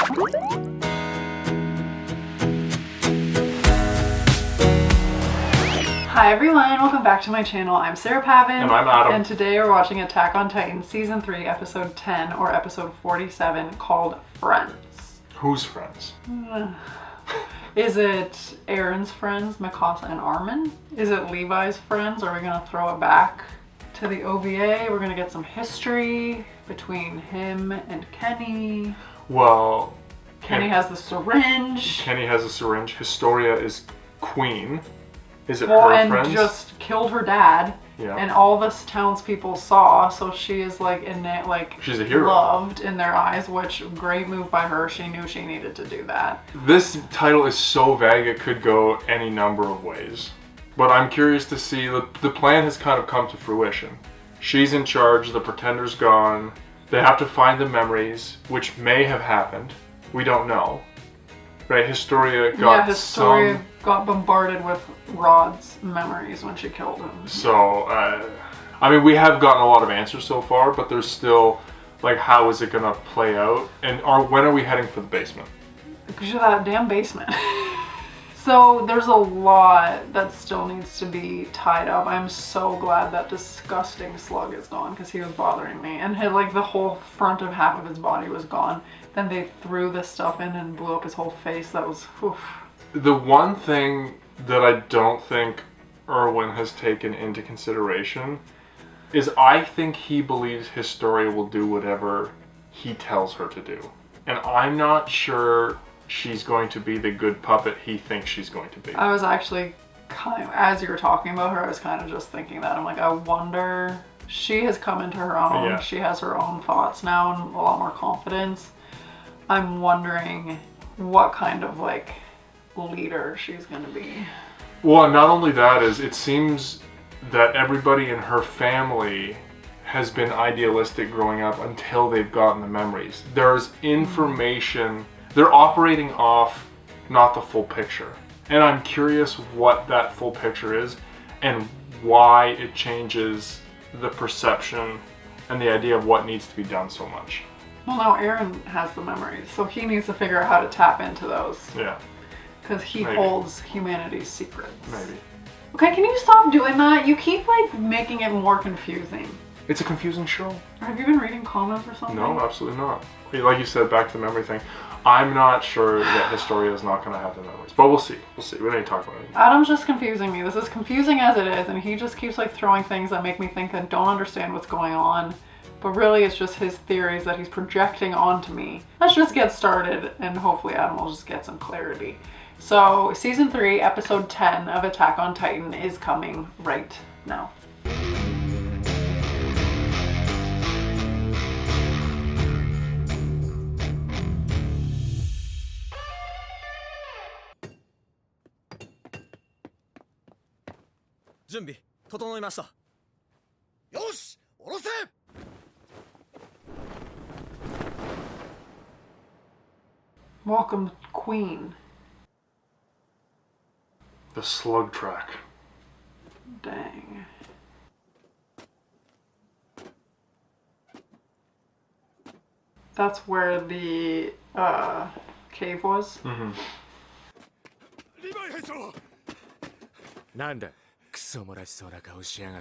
Hi everyone, welcome back to my channel. I'm Sarah Pavan. And I'm Adam. And today we're watching Attack on Titan Season 3, Episode 10, or Episode 47, called Friends. Whose friends? Is it Aaron's friends, Mikasa and Armin? Is it Levi's friends? Are we going to throw it back to the OVA? We're going to get some history between him and Kenny. Well... Kenny has the syringe. Kenny has a syringe. Historia is queen. Is it well, her and friends? Just killed her dad. Yeah. And all the townspeople saw, so she is like in it, like she's a hero. Loved in their eyes, which great move by her. She knew she needed to do that. This title is so vague it could go any number of ways. But I'm curious to see, the plan has kind of come to fruition. She's in charge, the Pretender's gone. They have to find the memories, which may have happened. We don't know. Right, Historia got bombarded with Rod's memories when she killed him. So, I mean, we have gotten a lot of answers so far, but there's still, like, how is it gonna play out? And when are we heading for the basement? Because of that damn basement. So there's a lot that still needs to be tied up. I'm so glad that disgusting slug is gone because he was bothering me. And like the whole front of half of his body was gone. Then they threw this stuff in and blew up his whole face. That was, oof. The one thing that I don't think Erwin has taken into consideration is I think he believes Historia will do whatever he tells her to do. And I'm not sure she's going to be the good puppet he thinks she's going to be. I was actually as you were talking about her, I was kind of just thinking that. I'm like, I wonder, she has come into her own. Yeah. She has her own thoughts now and a lot more confidence. I'm wondering what kind of like leader she's going to be. Well, not only that, is it seems that everybody in her family has been idealistic growing up until they've gotten the memories. There's information, they're operating off not the full picture. And I'm curious what that full picture is and why it changes the perception and the idea of what needs to be done so much. Well, now Aaron has the memories, so he needs to figure out how to tap into those. Yeah. Because he holds humanity's secrets. Maybe. Okay, can you stop doing that? You keep like making it more confusing. It's a confusing show. Have you been reading comments or something? No, absolutely not. Like you said, back to the memory thing. I'm not sure that Historia is not going to have the memories, but we'll see. We'll see. We don't need to talk about it. Adam's just confusing me. This is confusing as it is, and he just keeps like throwing things that make me think I don't understand what's going on. But really, it's just his theories that he's projecting onto me. Let's just get started, and hopefully Adam will just get some clarity. So, Season 3, Episode 10 of Attack on Titan is coming right now. Welcome, Queen. The slug track. Dang. That's where the cave was? Mm-hmm.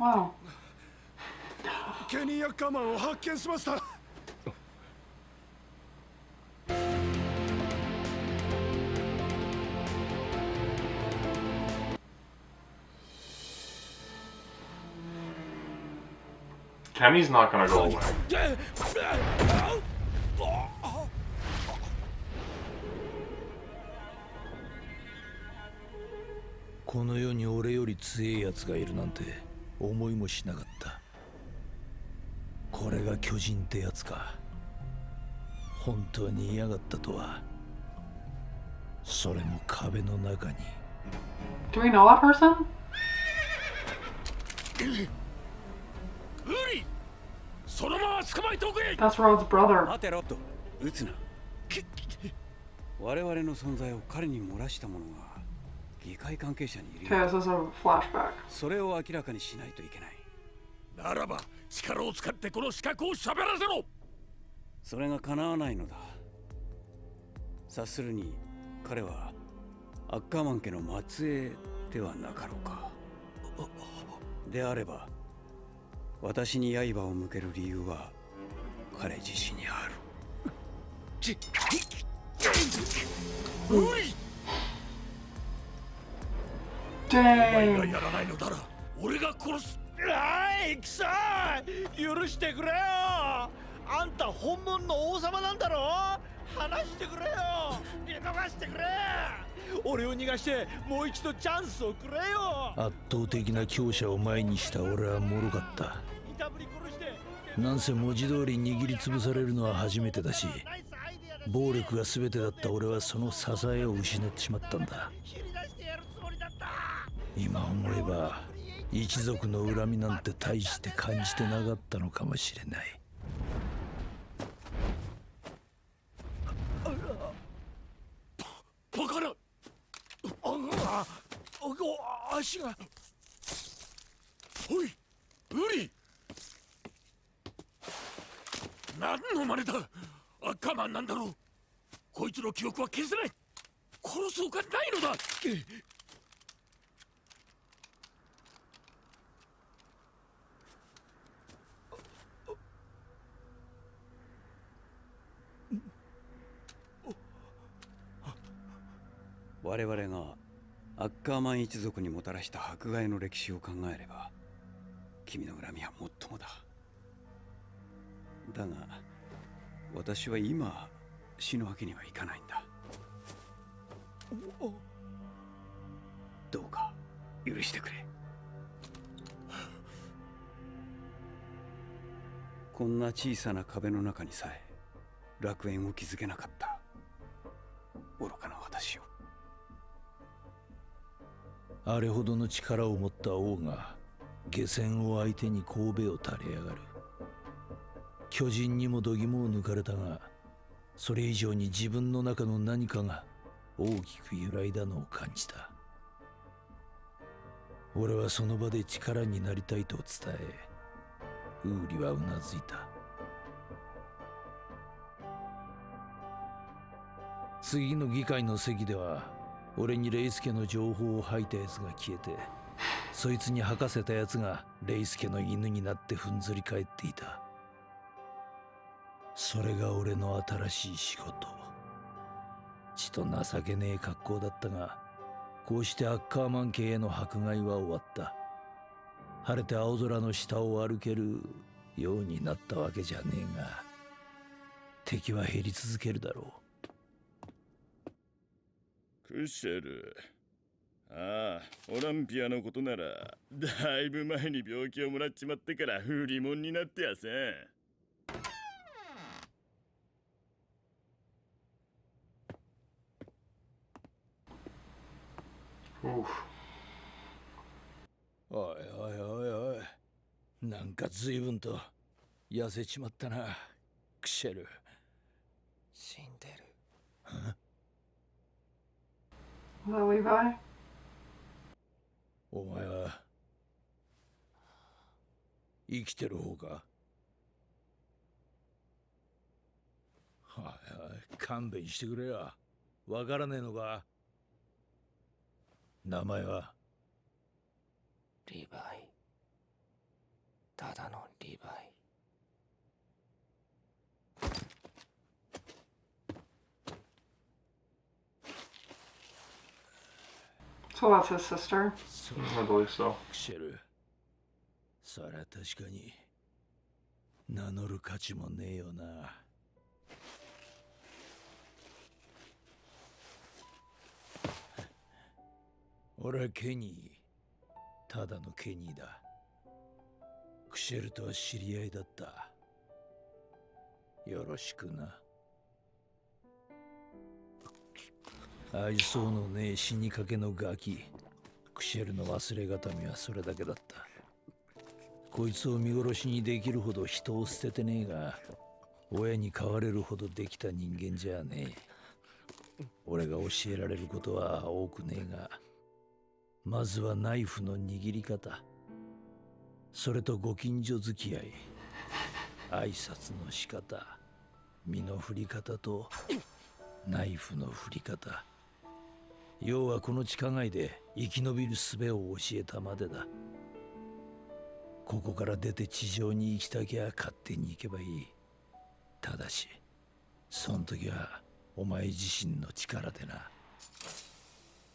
Wow. Kenny's not gonna go away. Do we know that person? That's Rod's brother. Okay, this is a flashback. 察するに彼はアッカーマン家の末裔ではなかろうか。であれば私に刃を向ける理由は彼自身にある。無理。お前がやらないのなら俺が殺す。い、くそー、許してくれよ。あんた本物の王様なんだろ。話してくれよ。見逃してくれ。俺を逃がしてもう一度チャンスをくれよ。圧倒的な強者を前にした俺は脆かった。なんせ文字通り握りつぶされるのは初めてだし、暴力が全てだった俺はその支えを失ってしまったんだ。今思えば一族の恨みなんて大して感じてなかったのかもしれない。バカな。足が。おいウリ、何の真似だ。アッカーマンなんだろう。こいつの記憶は消せない。殺すほかないのだ。我々がアッカーマン一族にもたらした迫害の歴史を考えれば君の恨みはもっともだ。だが私は今死ぬわけにはいかないんだ。どうか許してくれ。こんな小さな壁の中にさえ楽園を築けなかった愚かな私を。あれほどの力を持った王が下船を相手に頭を垂れやがる。巨人にも度肝を抜かれたが、それ以上に自分の中の何かが大きく揺らいだのを感じた。俺はその場で力になりたいと伝え、ウーリはうなずいた。次の議会の席では俺にレイスケの情報を吐いたやつが消えて、そいつに吐かせたやつがレイスケの犬になってふんぞり返っていた。それが俺の新しい仕事。ちと情けねえ格好だったが、こうしてアッカーマン家への迫害は終わった。晴れて青空の下を歩けるようになったわけじゃねえが、敵は減り続けるだろう。クシェル。ああ、オランピアのことならだいぶ前に病気をもらっちまってから売り物になってやせん。おいおいおいおい、なんか随分と痩せちまったな、クシェル。死んでる。Levi? お前は生きてる方か。はいはい、勘弁してくれよ。わからねえのか。名前はリヴァイ。ただのリヴァイ。So that's his sister. I believe so. クシェル。そりゃ確かに名乗る価値もねえよな。俺はケニー。ただのケニーだ。クシェルとは知り合いだった。よろしくな。愛想のねえ死にかけのガキ。クシェルの忘れがたみはそれだけだった。こいつを見殺しにできるほど人を捨ててねえが、親に飼われるほどできた人間じゃねえ。俺が教えられることは多くねえが、まずはナイフの握り方、それとご近所付き合い、挨拶の仕方、身の振り方とナイフの振り方。要はこの地下街で生き延びる術を教えたまでだ。ここから出て地上に行きたきゃ勝手に行けばいい。ただし、その時はお前自身の力でな。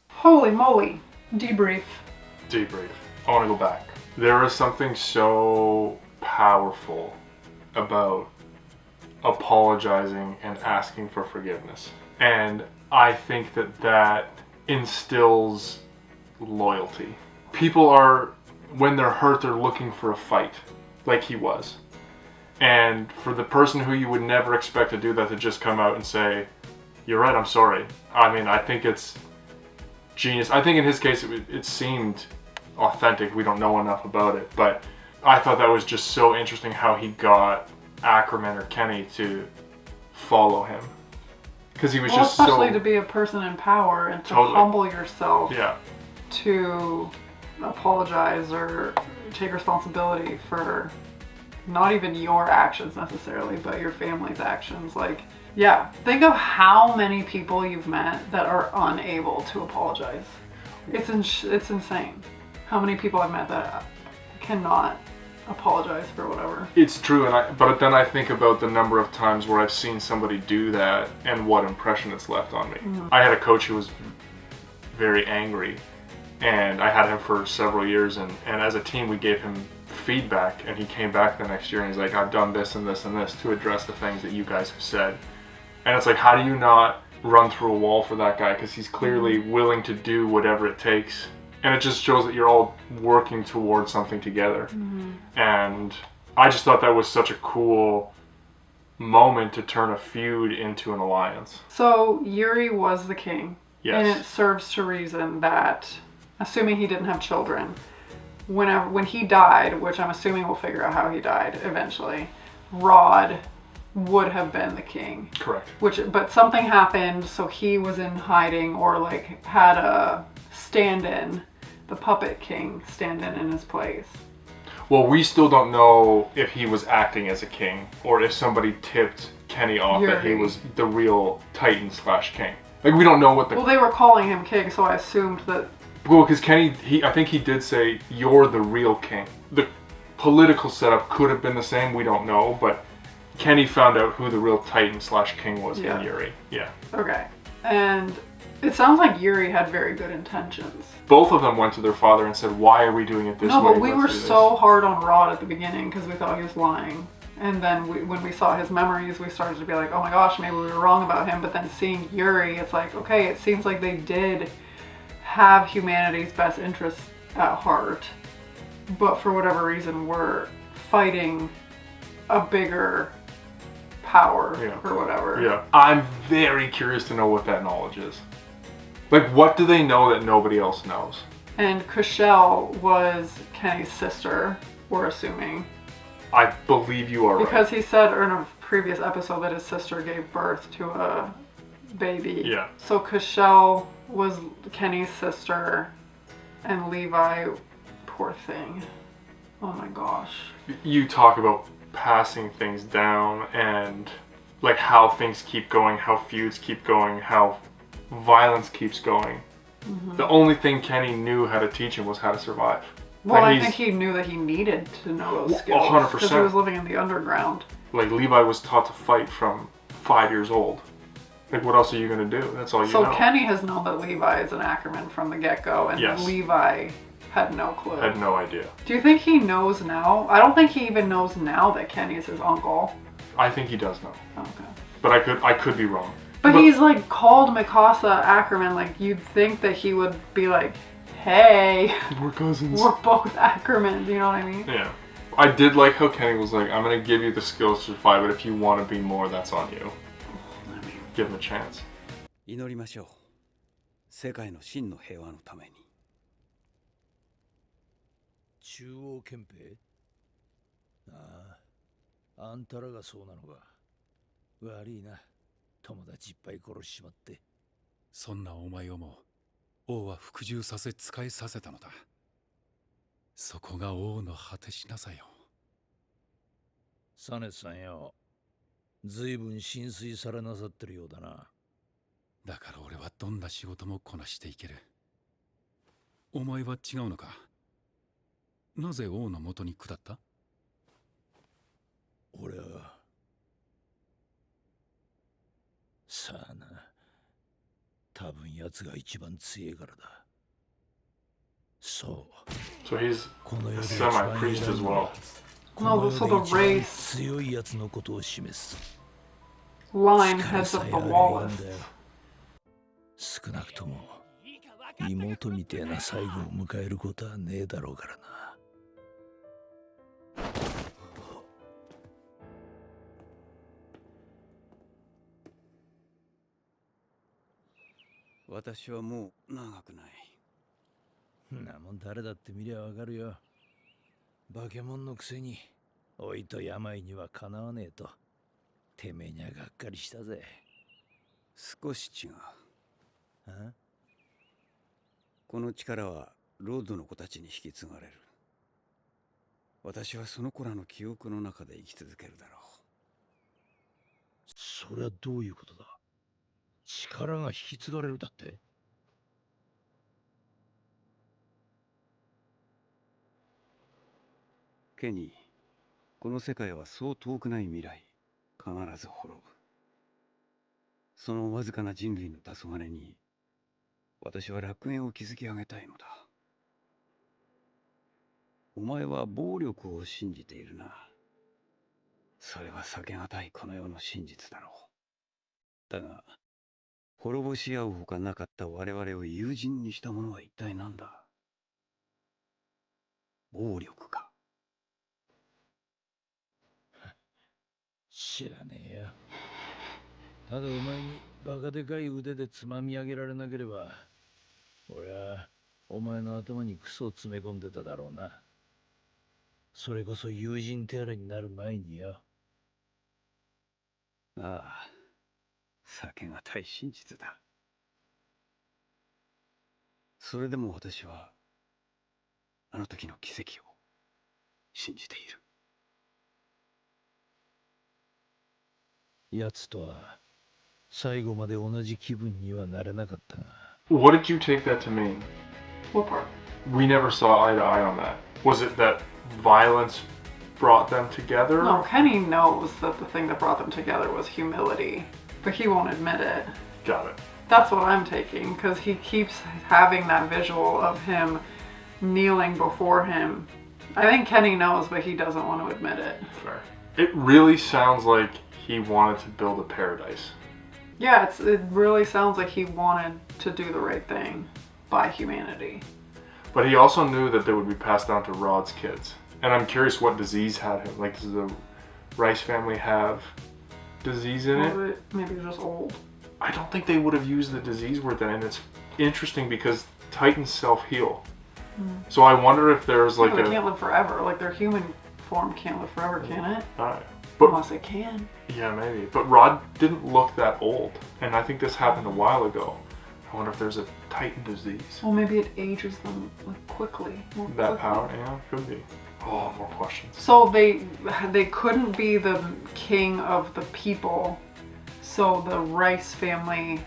Holy moly. Debrief. Debrief. I want to go back. There is something so powerful about apologizing and asking for forgiveness. And I think that that instills loyalty. People are, when they're hurt, they're looking for a fight, like he was. And for the person who you would never expect to do that to just come out and say, you're right, I'm sorry. I mean, I think it's genius. I think in his case, it seemed authentic. We don't know enough about it, but I thought that was just so interesting how he got Ackerman or Kenny to follow him. Because he was just so... especially to be a person in power and to humble yourself to apologize or take responsibility for not even your actions necessarily, but your family's actions. Like, yeah, think of how many people you've met that are unable to apologize. It's insane how many people I've met that cannot apologize for whatever. It's true, but then I think about the number of times where I've seen somebody do that and what impression it's left on me. I had a coach who was very angry, and I had him for several years, and as a team we gave him feedback, and he came back the next year and he's like, I've done this and this and this to address the things that you guys have said. And it's like, how do you not run through a wall for that guy? Because he's clearly willing to do whatever it takes. And it just shows that you're all working towards something together. And I just thought that was such a cool moment to turn a feud into an alliance. So Yuri was the king. Yes. And it serves to reason that, assuming he didn't have children, when he died, which I'm assuming we'll figure out how he died eventually, Rod would have been the king. Correct. But something happened, so he was in hiding, or like had a stand-in, the puppet king stand-in in his place. Well, we still don't know if he was acting as a king, or if somebody tipped Kenny off that he was the real Titan/king. Like, we don't know what the... Well, they were calling him king, so I assumed that... Well, because Kenny, I think he did say, you're the real king. The political setup could have been the same, we don't know, but Kenny found out who the real Titan/king was in Yuri. Yeah. Okay. And it sounds like Yuri had very good intentions. Both of them went to their father and said, why are we doing it this way? No, but we were so hard on Rod at the beginning because we thought he was lying. And then when we saw his memories, we started to be like, oh my gosh, maybe we were wrong about him. But then seeing Yuri, it's like, okay, it seems like they did have humanity's best interests at heart. But for whatever reason, we're fighting a bigger power or whatever. Yeah. I'm very curious to know what that knowledge is. Like, what do they know that nobody else knows? And Kushel was Kenny's sister, we're assuming. I believe you are because he said in a previous episode that his sister gave birth to a baby. Yeah. So Kushel was Kenny's sister, and Levi, poor thing. Oh my gosh. You talk about passing things down and like how things keep going, how feuds keep going, how violence keeps going. The only thing Kenny knew how to teach him was how to survive. Well, I think he knew that he needed to know those skills. 100%. Because he was living in the underground. Like, Levi was taught to fight from 5 years old. Like, what else are you going to do? That's all you know. So Kenny has known that Levi is an Ackerman from the get-go, and Levi had no clue. Had no idea. Do you think he knows now? I don't think he even knows now that Kenny is his uncle. I think he does know. Okay. But I could be wrong. But he's like called Mikasa Ackerman. Like, you'd think that he would be like, hey, we're cousins. We're both Ackermans, you know what I mean? Yeah. I did like how Kenny was like, I'm going to give you the skills to survive, but if you want to be more, that's on you. Give him a chance. 祈りましょう。世界の真の平和のために。中央憲兵？ああ、あんたらがそうなのか。悪いな。友達いっぱい殺しちまって。そんなお前をも王は服従させ使いさせたのだ。そこが王の果てしなさよ。サネさんよ、ずいぶん心酔されなさってるようだな。だから俺はどんな仕事もこなしていける。お前は違うのか。なぜ王の元に下った？俺はさあな、多分奴が一番強いからだ。そう、 So he's この世 a で一 semi 番 priest 偉い as の well. はこの No, 世 so で the 一番 race 強い奴のことを示す line 力 heads さ up え the ありゃいいん Wallace. だよ。少なくとも妹みてえな最後を迎えることはねえだろうからな。私はもう長くない。んなもん誰だって見りゃわかるよ。化け物のくせに老いと病にはかなわねえとてめえにはがっかりしたぜ。少し違う。あ？この力はロードの子たちに引き継がれる。私はその子らの記憶の中で生き続けるだろそれはどういうことだ？力が引き継がれるだって？う。ケニー、この世界はそう遠くない未来、必ず滅ぶ。そのわずかな人類の黄昏に、私は楽園を築き上げたいのだ。お前は暴力を信じているな。それは避けがたいこの世の真実だろう。だが、滅ぼし合うほかなかった我々を友人にしたものは一体何だ？暴力か？知らねえよ。ただお前にバカでかい腕でつまみ上げられなければ、俺はお前の頭にクソを詰め込んでただろうな。それこそ友人手荒になる前によ。ああ、避けがたい真実だ。それでも私は、あの時の奇跡を信じている。奴とは最後まで同じ気分にはなれなかったが。What did you take that to mean? What part? We never saw eye to eye on that. Was it that violence brought them together? No, Kenny knows that the thing that brought them together was humility, but he won't admit it. Got it. That's what I'm taking, because he keeps having that visual of him kneeling before him. I think Kenny knows, but he doesn't want to admit it. Fair. It really sounds like he wanted to build a paradise. Yeah, it really sounds like he wanted to do the right thing by humanity. But he also knew that they would be passed down to Rod's kids. And I'm curious what disease had him. Like, does the Rice family have disease in it? Maybe he's just old. I don't think they would have used the disease word then. And it's interesting because Titans self-heal. So I wonder if there's like they can't live forever. Like their human form can't live forever, can it? But, Unless it can. yeah, maybe. But Rod didn't look that old. And I think this happened a while ago. I wonder if there's a Titan disease. Well, maybe it ages them like quickly. That power? Yeah, could be. Oh, more questions. So they couldn't be the king of the people. So the Rice family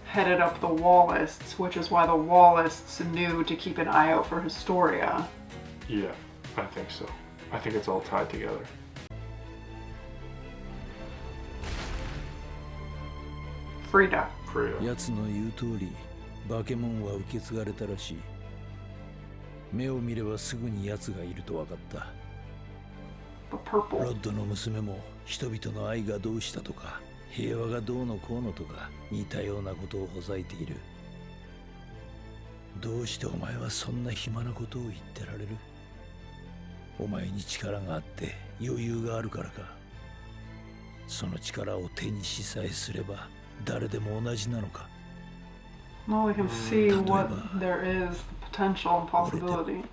headed up the Wallists, which is why the Wallists knew to keep an eye out for Historia. Yeah, I think so. I think it's all tied together. Frida. Frida. 奴の言う通り、化け物は受け継がれたらしい。目を見ればすぐに奴がいると分かった。The purple. ロッドの娘も人々の愛がどうしたとか、平和がどうのこうのとか、似たようなことをほざいている。どうしてお前はそんな暇なことを言ってられる？お前に力があって余裕があるからか。その力を手にしさえすれば誰でも同じなのか。Well, we can see what there is, the potential and possibility.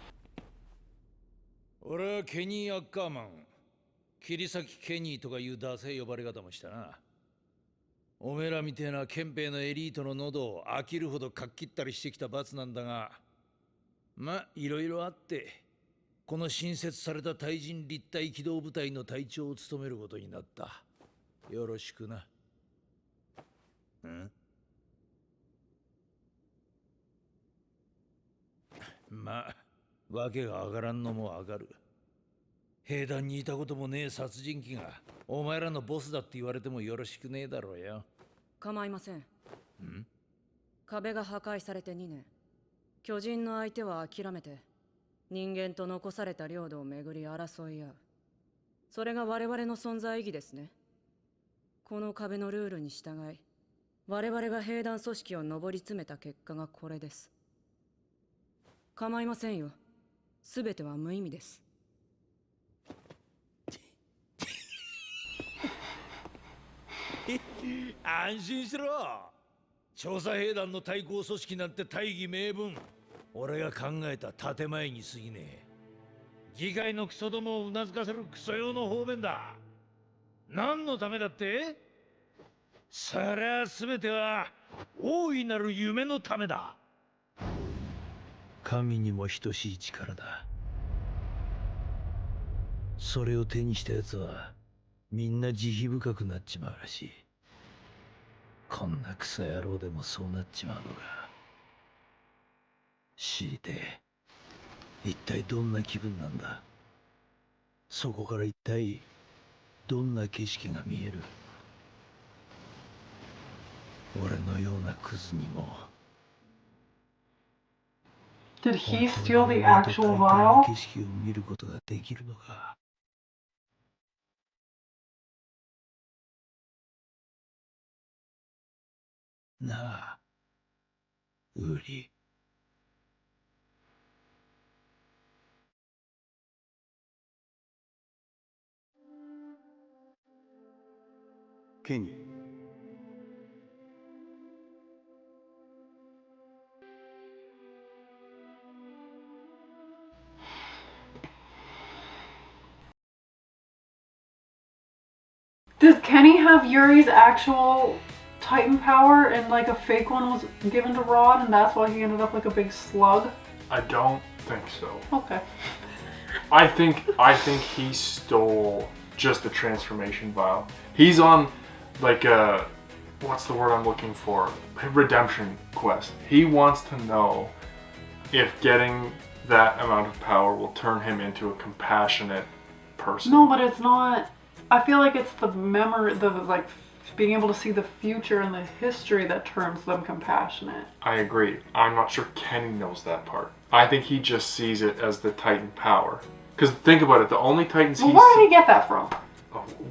俺はケニー・アッカーマン。切り裂きケニーとかいうダセい呼ばれ方もしたな。おめえらみてえな憲兵のエリートの喉を飽きるほどかっきったりしてきた罰なんだが、ま、いろいろあって、この新設された対人立体機動部隊の隊長を務めることになった。よろしくな。ん？まあ、わけが上がらんのもわかる。兵団にいたこともねえ殺人鬼がお前らのボスだって言われてもよろしくねえだろうよ。構いません。壁が破壊されて2年。巨人の相手は諦めて人間と残された領土をめぐり争い合う。それが我々の存在意義ですね。この壁のルールに従い我々が兵団組織を上り詰めた結果がこれです。構いませんよ。全ては無意味です。安心しろ。調査兵団の対抗組織なんて大義名分。俺が考えた建前に過ぎねえ。議会のクソどもをうなずかせるクソ用の方便だ。何のためだって？そりゃ全ては大いなる夢のためだ。神にも等しい力だ。それを手にした奴はみんな慈悲深くなっちまうらしい。こんなクソ野郎でもそうなっちまうのか。知りてえ。一体どんな気分なんだ。そこから一体どんな景色が見える。俺のようなクズにも Did 本 he 当 steal に the 夢と actual 対等な vial? 景色を見ることができるのか。なあ、ウリ。ケニー。Does Kenny have Yuri's actual Titan power and like a fake one was given to Rod and that's why he ended up like a big slug? I don't think so. Okay. I think he stole just the transformation vial. He's on like a, what's the word I'm looking for? Redemption quest. He wants to know if getting that amount of power will turn him into a compassionate person. No, but it's not. I feel like it's the memory, the like being able to see the future and the history that turns them compassionate. I agree. I'm not sure Kenny knows that part. I think he just sees it as the Titan power. Because think about it, the only Titans Well, where did he get that from?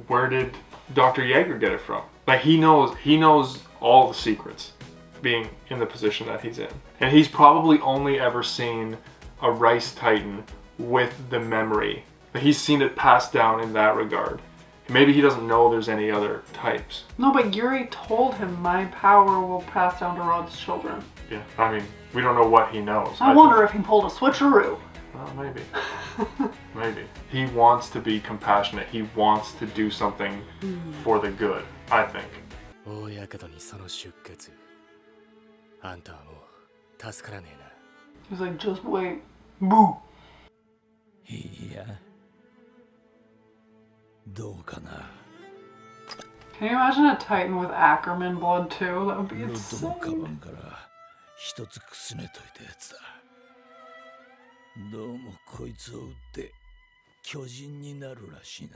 Where did Dr. Yeager get it from? Like he knows all the secrets, being in the position that he's in. And he's probably only ever seen a Rice Titan with the memory. He's seen it passed down in that regard. Maybe he doesn't know there's any other types. No, but Yuri told him my power will pass down to Rod's children. Yeah, I mean, we don't know what he knows. I wonder if he pulled a switcheroo. Well, maybe. Maybe. He wants to be compassionate. He wants to do something for the good, I think. 大館にその出血。あんたはもう助からねえな。 He's like, just wait. Boo. いや、どうかな。Can you imagine a Titan with Ackerman blood too? That would be ロッドのカバ insane. ンから一つくすねといたやつだ。どうもこいつを撃って巨人になるらしい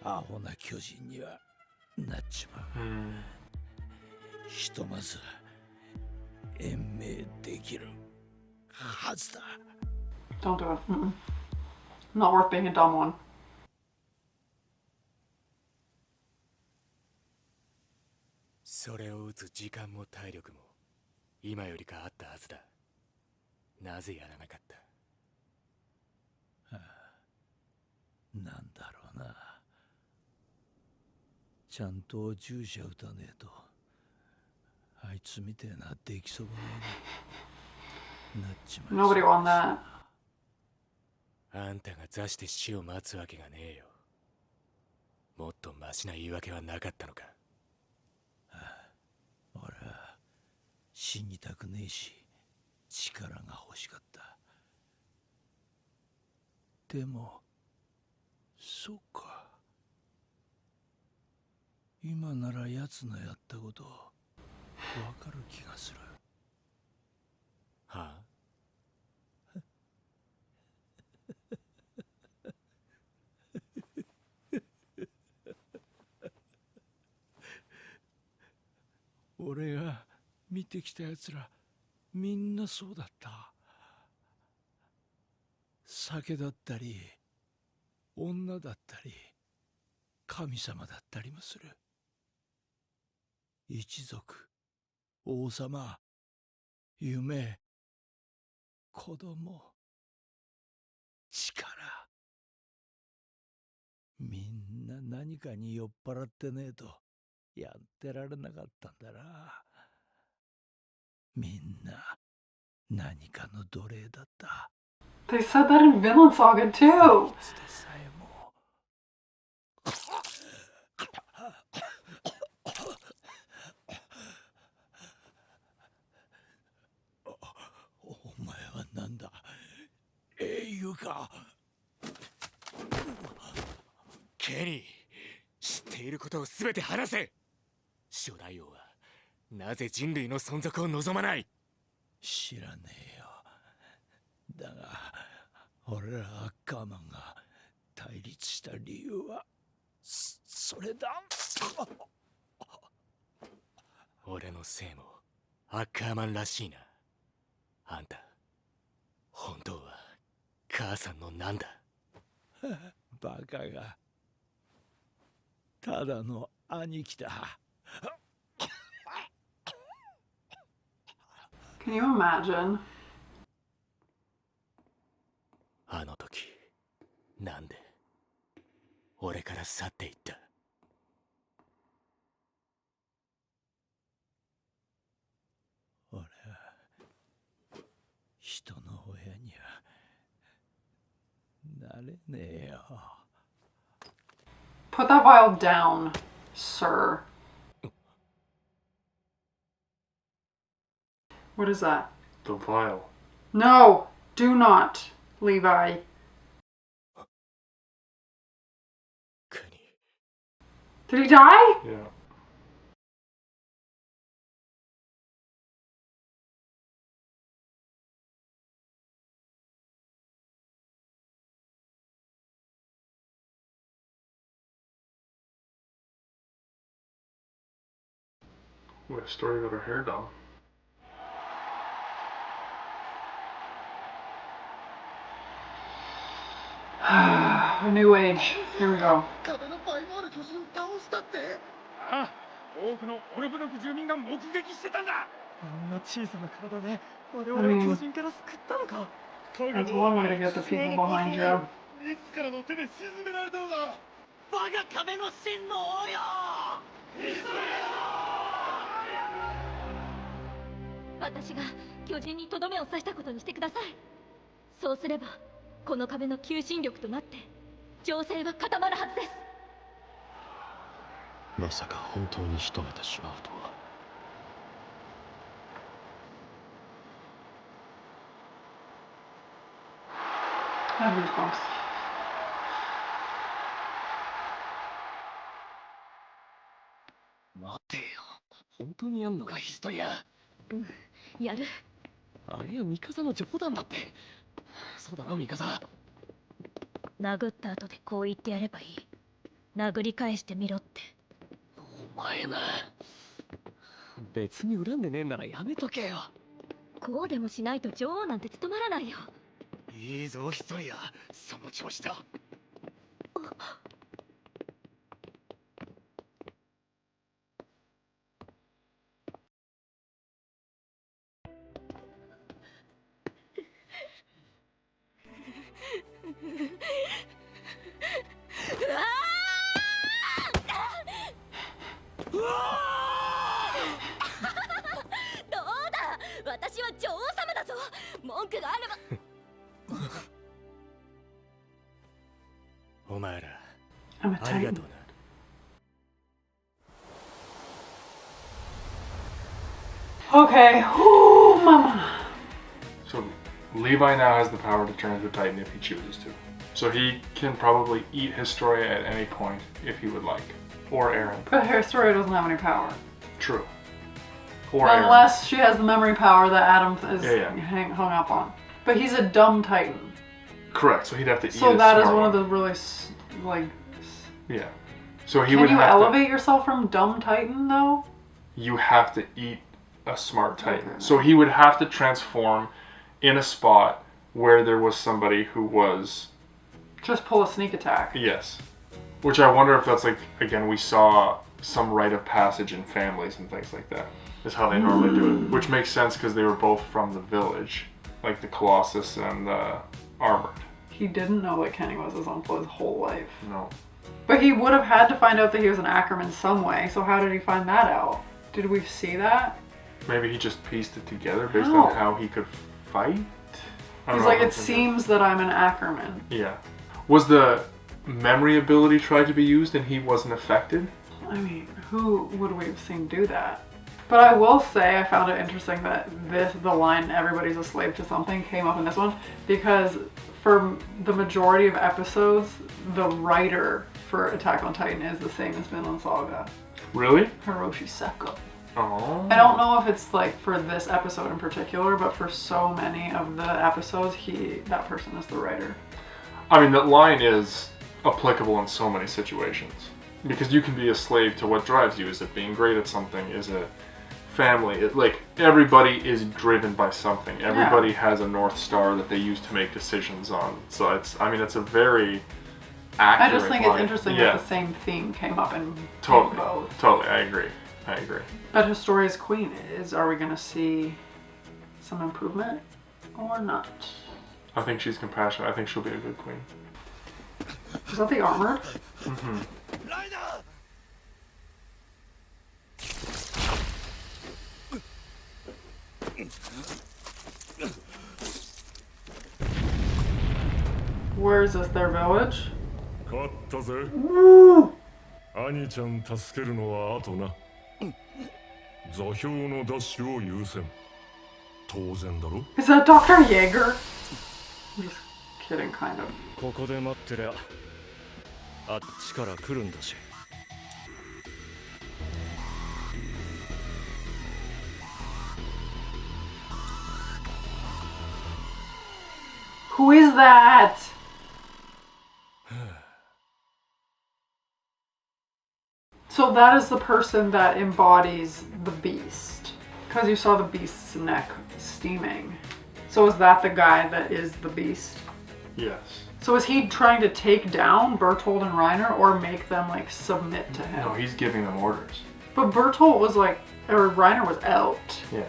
な。アホな巨人にはなっちまう。ひとまず延命できるはずだ。Don't do it. Not worth being a dumb one. それを打つ時間も体力も今よりかあったはずだ。なぜやらなかった？なんだろうな。ちゃんと注射打たねえとあいつみてえな出来損ないなっちまう。 Nobody won that. あんたが座して死を待つわけがねえよ。もっとマシな言い訳はなかったのか。俺は死にたくねえし力が欲しかった。でもそうか、今なら奴のやったことわかる気がする。は俺が見てきたやつらみんなそうだった。酒だったり女だったり神様だったりもする。一族、王様、夢、子供、力。みんな何かに酔っ払ってねえとやってられなかったんだな。みんな何かの奴隷だった。They said that in Vinland Saga too. いつでさえもお前はなんだ、英雄か。ケニー、知っていることを全て話せ。初代王はなぜ人類の存続を望まない？知らねえよ。だが俺らアッカーマンが対立した理由はそれだ。俺のせいもアッカーマンらしいな。あんた本当は母さんのなんだ？バカがただの兄貴だ。Can you imagine? あの時なんで俺から去っていった？俺は人の親にはなれねえよ。Put that vial down, sir. What is that? The vial. No, do not, Levi. ケニ Did he die? Yeah. We have a story about her hair doll. A new age. Here we go. 壁のバイモール巨人倒したって。ああ、多くのオルブノク住民が目撃してたんだ。あんな小さな体で我々を巨人から救ったのか。 That's one way to get the people behind you. いつからの手で沈められたのだ。我が壁の真の王よ。私が巨人にとどめを刺したことにしてください。そうすればこの壁の求心力となって情勢は固まるはずです。まさか本当に仕留めてしまうとは。That'd be close. 待てよ、本当にやんのかヒストリア。やる。あれはミカサの冗談だって。そうだろミカサ。殴った後でこう言ってやればいい。殴り返してみろって。お前な、別に恨んでねえならやめとけよ。こうでもしないと女王なんて務まらないよ。いいぞヒストリア、その調子だ。どうだ、私は女王様だぞ。文句があれば。お前ら I'm a ありが titan. とうな。Okay. Ooh, mama. So Levi now has the power to turn into a Titan if he chooses to. So he can probably eat Historia at any point if he would like. Or Aaron. But History doesn't have any power. True. Or Aaron. Unless she has the memory power that Adam is Yeah. hung up on. But he's a dumb Titan. Correct. So he'd have to eat. So that is one of the really Yeah. So he Can would you have elevate yourself from dumb Titan though? You have to eat a smart Titan. Okay. So he would have to transform in a spot where there was somebody who was. Just pull a sneak attack. Yes. Which I wonder if that's like, again, we saw some rite of passage in families and things like that. Is how they normally do it. Which makes sense because they were both from the village. Like the Colossus and the Armored. He didn't know that Kenny was his uncle his whole life. No. But he would have had to find out that he was an Ackerman some way. So how did he find that out? Did we see that? Maybe he just pieced it together based on how he could fight? He's like, it seems that I'm an Ackerman. Yeah. Was the memory ability tried to be used and he wasn't affected? I mean, who would we have seen do that? But I will say I found it interesting that the line, everybody's a slave to something, came up in this one. Because for the majority of episodes, the writer for Attack on Titan is the same as Vinland Saga. Really? Hiroshi Seko. Oh. I don't know if it's like for this episode in particular, but for so many of the episodes, that person is the writer. I mean, that line is applicable in so many situations. Because you can be a slave to what drives you. Is it being great at something? Is it family? Like, everybody is driven by something. Everybody has a North Star that they use to make decisions on. So it's a very accurate I just think line. It's interesting that the same theme came up in both. Totally, I agree. But Historia's Queen are we going to see some improvement or not? I think she's compassionate. I think she'll be a good queen. Is that the Armored? Mm-hmm. Where is this? Their village? 勝ったぜ。兄ちゃん助けるのは後な。座標のダッシュを優先。当然だろ。Is that Dr. Jaeger? I'm just kidding, kind of. ここで待ってりゃあっちから来るんだし。Who is that? So that is the person that embodies the beast. Because you saw the beast's neck steaming. So is that the guy that is the beast? Yes. So is he trying to take down Bertold and Reiner or make them like submit to him? No, he's giving them orders. But Bertold was like, or Reiner was out. Yeah.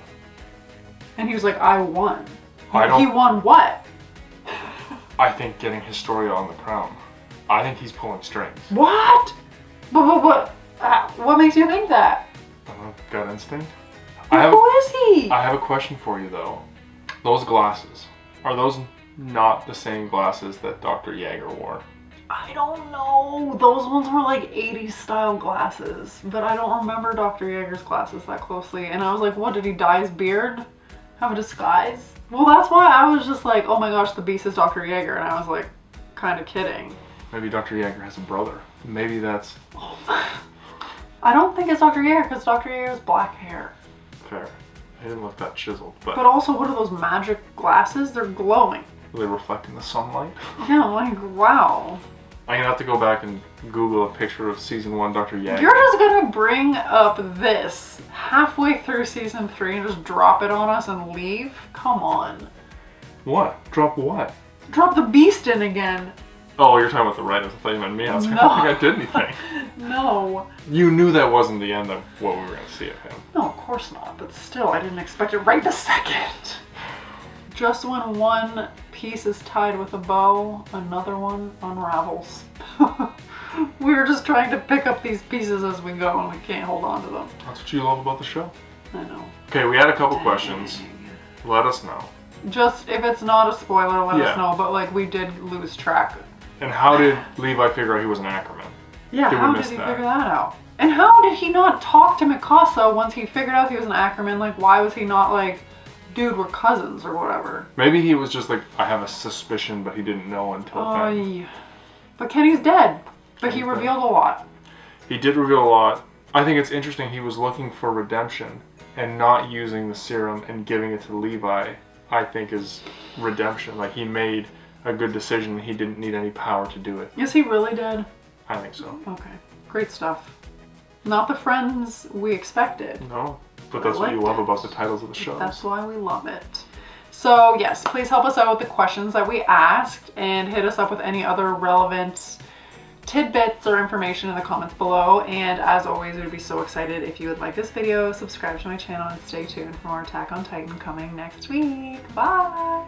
And he was like, I won. I He won what? I think getting Historia on the crown. I think he's pulling strings. What? What makes you think that? I don't know, gut instinct. Who is he? I have a question for you though. Those glasses, are those not the same glasses that Dr. Jaeger wore? I don't know. Those ones were like 80s style glasses. But I don't remember Dr. Jaeger's glasses that closely. And I was like, what, did he dye his beard? Have a disguise? Well, that's why I was just like, oh my gosh, the beast is Dr. Jaeger. And I was like, kind of kidding. Maybe Dr. Jaeger has a brother. Maybe that's... I don't think it's Dr. Jaeger because Dr. Jaeger has black hair. Fair. He didn't look that chiseled, but... But also, what are those magic glasses? They're glowing. Are they reflecting the sunlight? Yeah, like, wow. I'm gonna have to go back and Google a picture of season 1 Dr. Jaeger. You're just gonna bring up this halfway through season 3 and just drop it on us and leave? Come on. What? Drop what? Drop the beast in again. Oh, you're talking about the writers. I thought you meant me. I was like, I don't think I did anything. No. You knew that wasn't the end of what we were going to see of him. No, of course not. But still, I didn't expect it right this second. Just when one piece is tied with a bow, another one unravels. We were just trying to pick up these pieces as we go and we can't hold on to them. That's what you love about the show. I know. Okay, we had a couple questions. Let us know. Just, if it's not a spoiler, let us know. But, like, we did lose track. And how did Levi figure out he was an Ackerman? Yeah, how did he figure that out? And how did he not talk to Mikasa once he figured out he was an Ackerman? Like, why was he not like, dude, we're cousins or whatever? Maybe he was just like, I have a suspicion, but he didn't know until then. Yeah. But Kenny's dead. But he revealed a lot. He did reveal a lot. I think it's interesting he was looking for redemption, and not using the serum and giving it to Levi, I think is redemption. Like, he made a good decision. He didn't need any power to do it. Yes, he really did. I think so. Okay, great stuff. Not the friends we expected. No, but that's what you love about the titles of the shows. That's why we love it. So yes, please help us out with the questions that we asked, and hit us up with any other relevant tidbits or information in the comments below. And as always, we would be so excited if you would like this video, subscribe to my channel, and stay tuned for more Attack on Titan coming next week. Bye!